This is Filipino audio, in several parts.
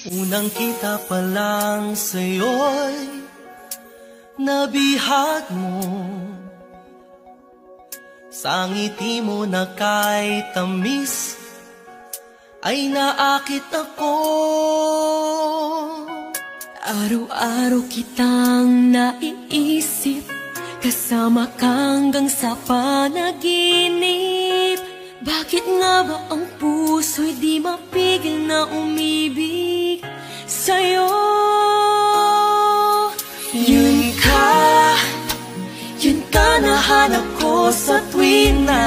Unang kita pa lang sa'yo'y nabihag mo. Sa ngiti mo na kahit tamis ay naakit ako. Araw-araw kitang naiisip, kasama ka hanggang sa panaginip. Bakit nga ba ang puso'y di mapigil na umibig sa'yo? Yun ka nahanap ko sa tuwing na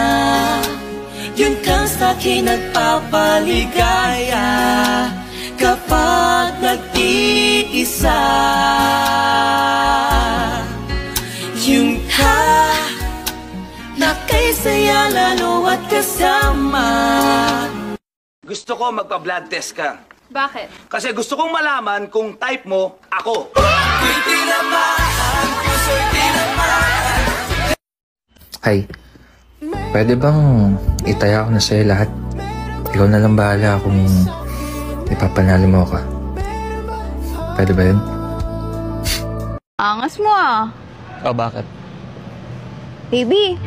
yun kang sa'kin nagpapaligaya kapag nag-iisa. Yung ka na kay saya lalo at kasama. Gusto ko magpa-blood test ka. Bakit? Kasi gusto kong malaman kung type mo ako. Ay, pwede bang itaya ko na sa'yo lahat? Ikaw na lang bahala kung ipapanalo mo ka. Pwede ba yun? Angas mo ah. O, bakit? Baby.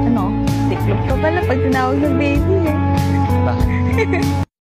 Ano? Tiklop ka pala pag tinawag ng baby eh. Bakit?